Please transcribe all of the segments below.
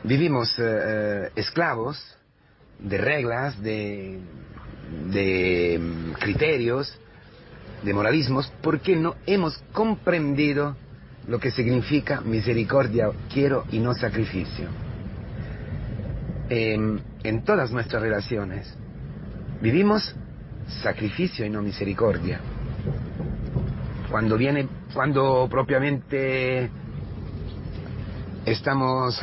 vivimos esclavos de reglas, de criterios, de moralismos, porque no hemos comprendido lo que significa misericordia quiero y no sacrificio. En todas nuestras relaciones vivimos sacrificio y no misericordia. Cuando propiamente estamos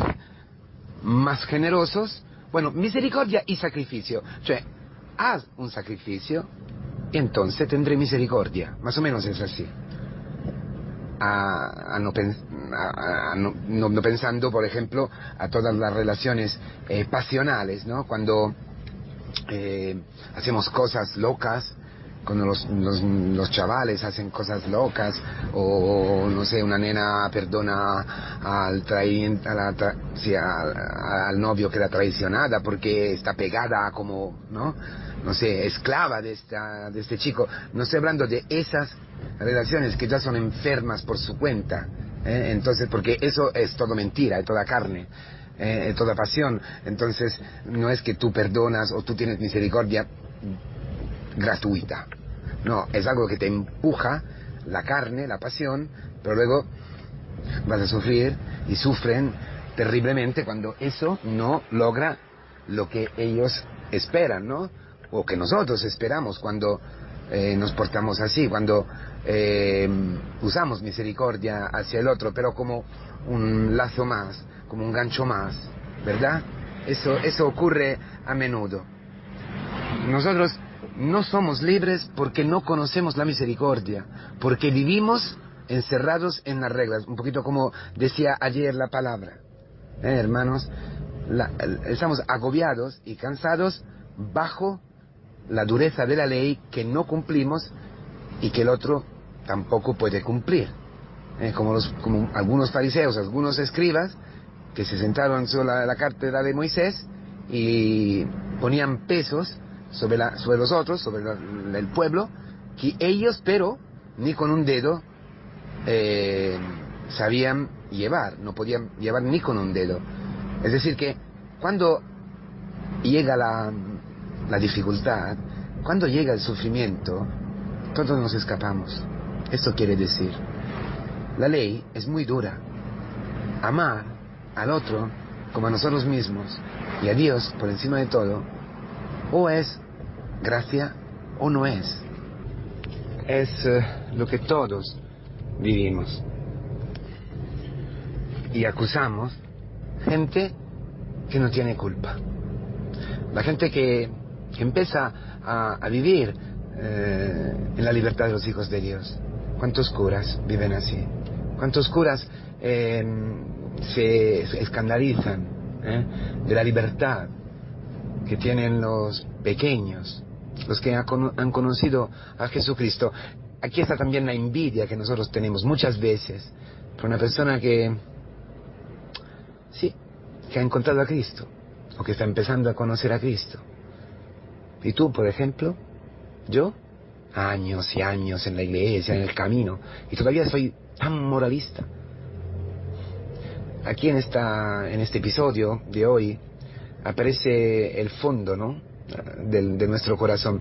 más generosos, bueno, misericordia y sacrificio. Cioè, haz un sacrificio y entonces tendré misericordia. Más o menos es así. No pensando, por ejemplo, a todas las relaciones pasionales, ¿no? Cuando hacemos cosas locas, cuando los chavales hacen cosas locas, o no sé, una nena perdona al novio que la traicionada porque está pegada como, no sé, esclava de este chico. No estoy hablando de esas relaciones que ya son enfermas por su cuenta, entonces, porque eso es todo mentira, es toda carne, toda pasión. Entonces no es que tú perdonas o tú tienes misericordia gratuita, no, es algo que te empuja la carne, la pasión, pero luego vas a sufrir y sufren terriblemente cuando eso no logra lo que ellos esperan, ¿no? O que nosotros esperamos cuando nos portamos así, cuando usamos misericordia hacia el otro, pero como un lazo más, como un gancho más, ¿verdad? Eso ocurre a menudo. Nosotros no somos libres porque no conocemos la misericordia, porque vivimos encerrados en las reglas, un poquito como decía ayer la palabra, hermanos, estamos agobiados y cansados bajo la dureza de la ley que no cumplimos y que el otro tampoco puede cumplir, como algunos fariseos, algunos escribas que se sentaron sobre la cátedra de Moisés y ponían pesos sobre los otros, sobre el pueblo, que ellos, pero ni con un dedo sabían llevar, no podían llevar ni con un dedo. Es decir que cuando llega la dificultad, cuando llega el sufrimiento, todos nos escapamos. Esto quiere decir, la ley es muy dura. Amar al otro como a nosotros mismos y a Dios por encima de todo, o es gracia o no es. Es lo que todos vivimos. Y acusamos gente que no tiene culpa. La gente que empieza a vivir en la libertad de los hijos de Dios. ¿Cuántos curas viven así? ¿Cuántos curas se escandalizan de la libertad que tienen los pequeños, los que han conocido a Jesucristo? Aquí está también la envidia que nosotros tenemos muchas veces por una persona que ha encontrado a Cristo o que está empezando a conocer a Cristo. Y tú, por ejemplo, yo, años y años en la iglesia, en el camino, y todavía soy tan moralista. Aquí en este episodio de hoy aparece el fondo, ¿no?, de nuestro corazón.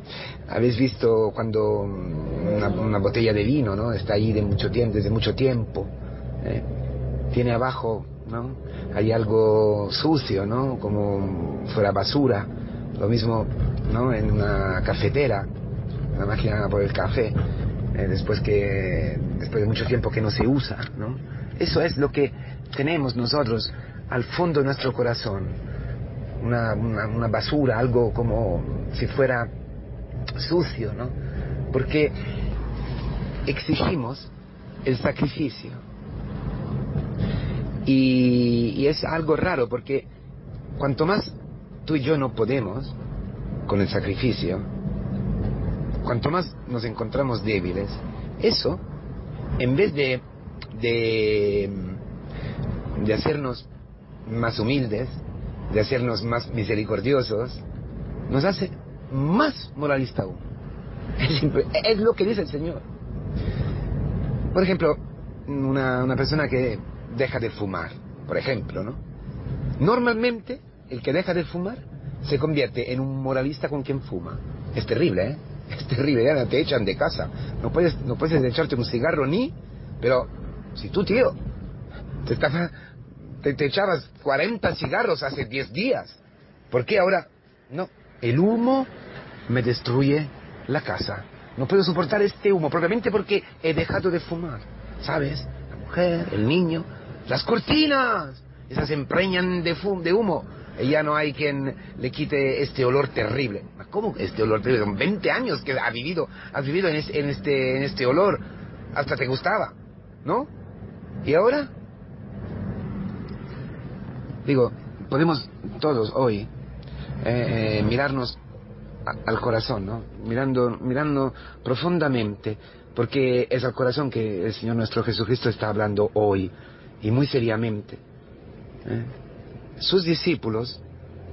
Habéis visto cuando una botella de vino, ¿no?, está ahí desde mucho tiempo, tiene abajo, ¿no?, hay algo sucio, ¿no?, como fuera basura. Lo mismo, ¿no?, en una cafetera, una máquina por el café, después de mucho tiempo que no se usa, ¿no? Eso es lo que tenemos nosotros al fondo de nuestro corazón, una basura, algo como si fuera sucio, ¿no? Porque exigimos el sacrificio. Y es algo raro, porque cuanto más tú y yo no podemos con el sacrificio, cuanto más nos encontramos débiles, eso, en vez de hacernos más humildes, de hacernos más misericordiosos, nos hace más moralista aún. Es lo que dice el Señor. Por ejemplo, una persona que deja de fumar, por ejemplo, ¿no? Normalmente, el que deja de fumar se convierte en un moralista con quien fuma. Es terrible, ¿eh? Es terrible, ya te echan de casa. No puedes echarte un cigarro ni... Pero, si tú, tío, te echabas 40 cigarros hace 10 días, ¿por qué ahora? No, el humo me destruye la casa. No puedo soportar este humo, probablemente porque he dejado de fumar. ¿Sabes? La mujer, el niño, las cortinas, esas se empreñan de humo. Y ya no hay quien le quite este olor terrible. ¿Cómo este olor terrible? Son 20 años que has vivido en este olor. Hasta te gustaba, ¿no? ¿Y ahora? Digo, podemos todos hoy mirarnos al corazón, ¿no? Mirando profundamente, porque es al corazón que el Señor nuestro Jesucristo está hablando hoy, y muy seriamente. Sus discípulos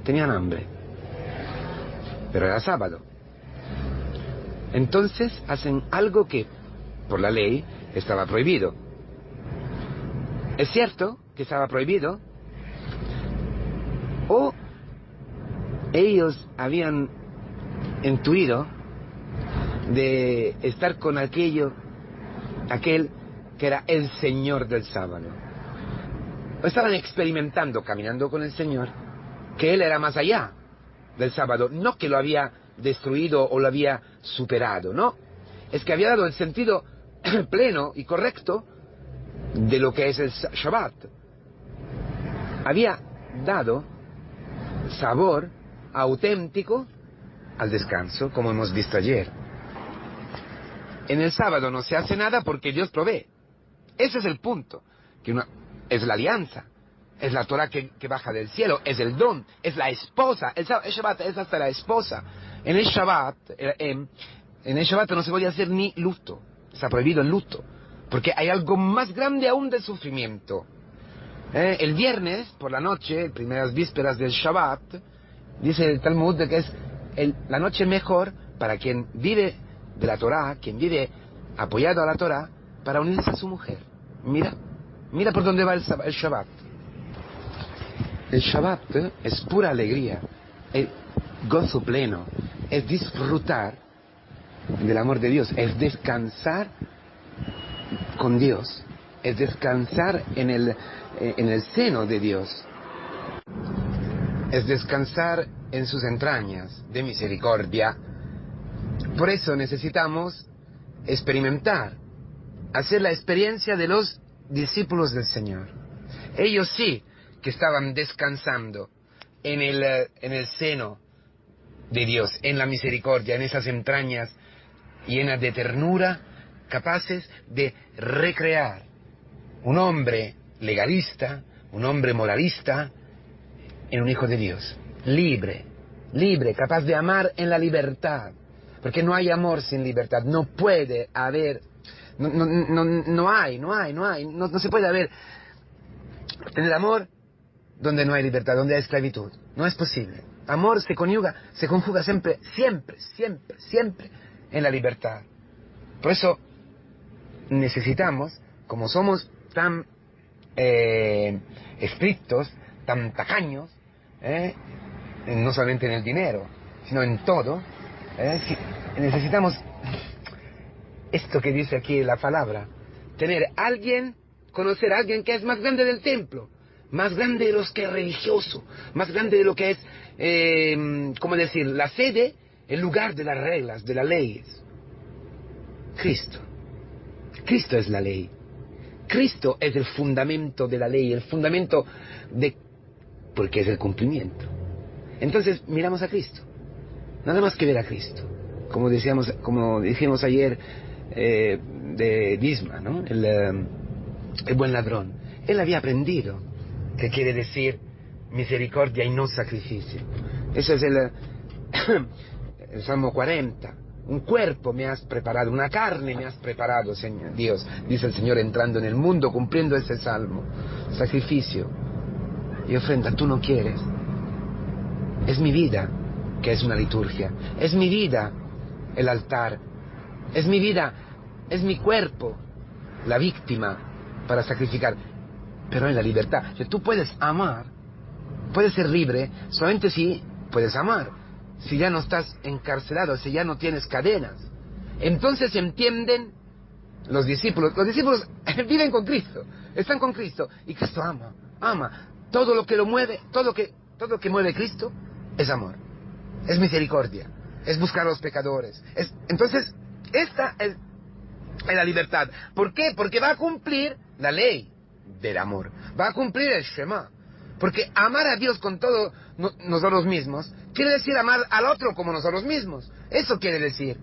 tenían hambre, pero era sábado. Entonces hacen algo que, por la ley, estaba prohibido. ¿Es cierto que estaba prohibido? ¿O ellos habían intuido de estar con aquel que era el Señor del sábado? ¿O estaban experimentando, caminando con el Señor, que Él era más allá del sábado? No que lo había destruido o lo había superado, no. Es que había dado el sentido pleno y correcto de lo que es el Shabbat. Había dado sabor auténtico al descanso, como hemos visto ayer. En el sábado no se hace nada porque Dios provee. Ese es el punto. Es la alianza, es la Torah que baja del cielo, es el don, es la esposa. El Shabbat es hasta la esposa. En el Shabbat no se puede hacer ni luto. Está prohibido el luto, porque hay algo más grande aún del sufrimiento. El viernes por la noche, primeras vísperas del Shabbat, dice el Talmud que es la noche mejor para quien vive de la Torah, quien vive apoyado a la Torah, para unirse a su mujer. Mira por dónde va el Shabbat. El Shabbat es pura alegría, es gozo pleno, es disfrutar del amor de Dios, es descansar con Dios, es descansar en el seno de Dios, es descansar en sus entrañas de misericordia. Por eso necesitamos experimentar, hacer la experiencia de los discípulos del Señor. Ellos sí que estaban descansando en el seno de Dios, en la misericordia, en esas entrañas llenas de ternura, capaces de recrear un hombre legalista, un hombre moralista, en un hijo de Dios, libre, capaz de amar en la libertad, porque no hay amor sin libertad, no puede haber, no se puede haber, tener amor donde no hay libertad, donde hay esclavitud, no es posible. Amor se conjuga siempre en la libertad. Por eso necesitamos, como somos tan estrictos, tan tacaños, no solamente en el dinero, sino en todo, necesitamos esto que dice aquí la palabra, conocer a alguien que es más grande del templo, más grande de los que es religioso, más grande de lo que es, ¿cómo decir?, la sede, el lugar de las reglas, de las leyes. Cristo es la ley. Cristo es el fundamento de la ley, el fundamento porque es el cumplimiento. Entonces miramos a Cristo, nada más que ver a Cristo, como dijimos ayer de Disma, ¿no? El buen ladrón. Él había aprendido que quiere decir misericordia y no sacrificio. Ese es el Salmo 40. Un cuerpo me has preparado, una carne me has preparado, Señor Dios, dice el Señor entrando en el mundo, cumpliendo ese salmo. Sacrificio y ofrenda, tú no quieres. Es mi vida, que es una liturgia. Es mi vida, el altar. Es mi vida, es mi cuerpo, la víctima para sacrificar. Pero en la libertad, que tú puedes amar puedes ser libre solamente si puedes amar, si ya no estás encarcelado, si ya no tienes cadenas. Entonces entienden los discípulos viven con Cristo, están con Cristo, y Cristo ama. Todo lo que lo mueve, todo lo que mueve Cristo es amor, es misericordia, es buscar a los pecadores. Entonces, esta es la libertad. ¿Por qué? Porque va a cumplir la ley del amor, va a cumplir el Shema. Porque amar a Dios con todo nosotros mismos quiere decir amar al otro como nosotros mismos. Eso quiere decir.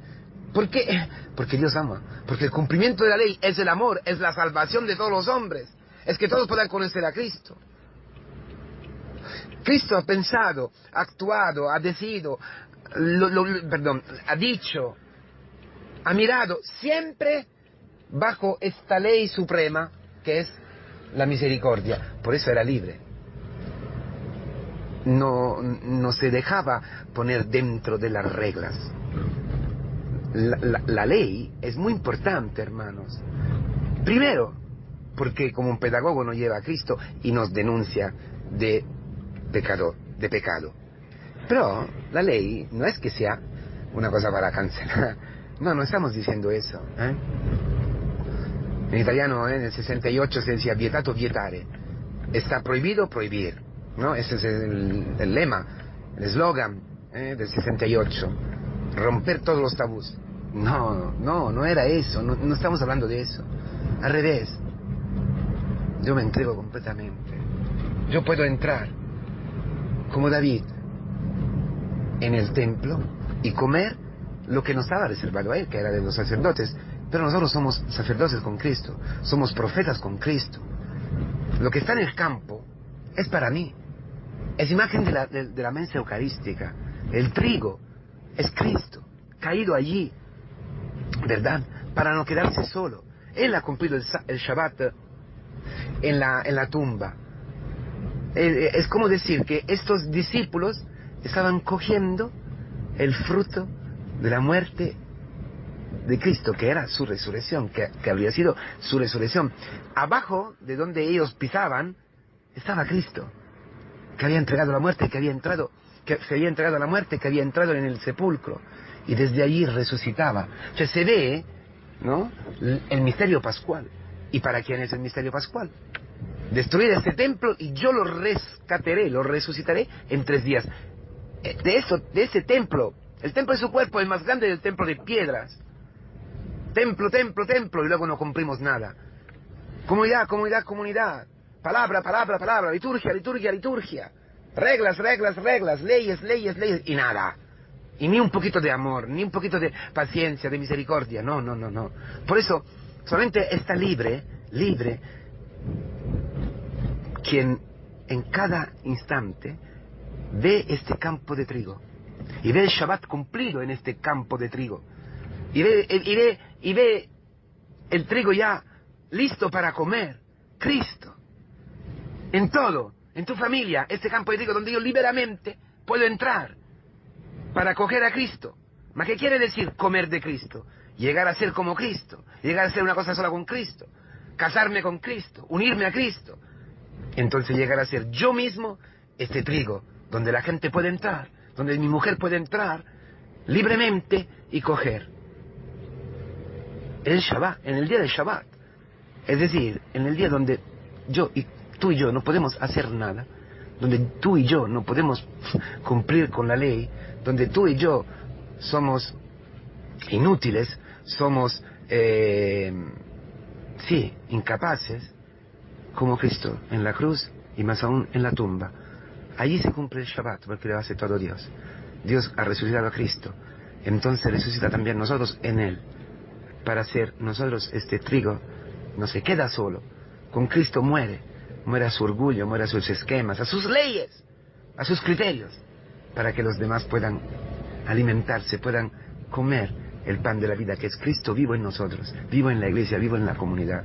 ¿Por qué? Porque Dios ama. Porque el cumplimiento de la ley es el amor, es la salvación de todos los hombres. Es que todos puedan conocer a Cristo. Cristo ha pensado, ha actuado, ha decidido, ha dicho, ha mirado siempre bajo esta ley suprema que es la misericordia. Por eso era libre. No se dejaba poner dentro de las reglas. La ley es muy importante, hermanos. Primero, porque como un pedagogo nos lleva a Cristo y nos denuncia de pecado. Pero la ley no es que sea una cosa para cancelar. No estamos diciendo eso. En italiano, en el 68 se decía vietato vietare. Está prohibido prohibir, ¿no? Ese es el lema, el eslogan del 68. Romper todos los tabús. No era eso. No estamos hablando de eso. Al revés. Yo me entrego completamente. Yo puedo entrar como David en el templo y comer lo que no estaba reservado a él, que era de los sacerdotes. Pero nosotros somos sacerdotes con Cristo, somos profetas con Cristo. Lo que está en el campo es para mí, es imagen de la mensa eucarística. El trigo es Cristo, caído allí, ¿verdad? Para no quedarse solo. Él ha cumplido el Shabbat en la tumba. Es como decir que estos discípulos estaban cogiendo el fruto de la muerte de Cristo, que era su resurrección, que habría sido su resurrección. Abajo de donde ellos pisaban estaba Cristo, que había entregado la muerte, que se había entregado a la muerte, que había entrado en el sepulcro y desde allí resucitaba. O sea, se ve, ¿no?, el misterio pascual. ¿Y para quién es el misterio pascual? Destruir este templo y yo lo rescataré, lo resucitaré en 3 días. De ese templo, el templo de su cuerpo es más grande del templo de piedras. Templo, y luego no cumplimos nada. Comunidad. Palabra. Liturgia. Reglas. Leyes. Y nada. Y ni un poquito de amor, ni un poquito de paciencia, de misericordia. No. Por eso, solamente está libre quien en cada instante ve este campo de trigo. Y ve el Shabbat cumplido en este campo de trigo. Y ve el trigo ya listo para comer. Cristo. En todo, en tu familia, este campo de trigo donde yo liberamente puedo entrar para coger a Cristo. ¿Ma qué quiere decir comer de Cristo? Llegar a ser como Cristo, llegar a ser una cosa sola con Cristo, casarme con Cristo, unirme a Cristo. Entonces llegar a ser yo mismo este trigo, donde la gente puede entrar, donde mi mujer puede entrar libremente y coger. El Shabbat, en el día del Shabbat, es decir, en el día donde tú y yo no podemos hacer nada, donde tú y yo no podemos cumplir con la ley, donde tú y yo somos inútiles, somos, incapaces, como Cristo en la cruz y más aún en la tumba. Allí se cumple el Shabbat, porque lo hace todo Dios. Dios ha resucitado a Cristo, entonces resucita también nosotros en Él, para ser nosotros este trigo. No se queda solo, con Cristo muere a su orgullo, muere a sus esquemas, a sus leyes, a sus criterios, para que los demás puedan alimentarse, puedan comer el pan de la vida, que es Cristo vivo en nosotros, vivo en la iglesia, vivo en la comunidad.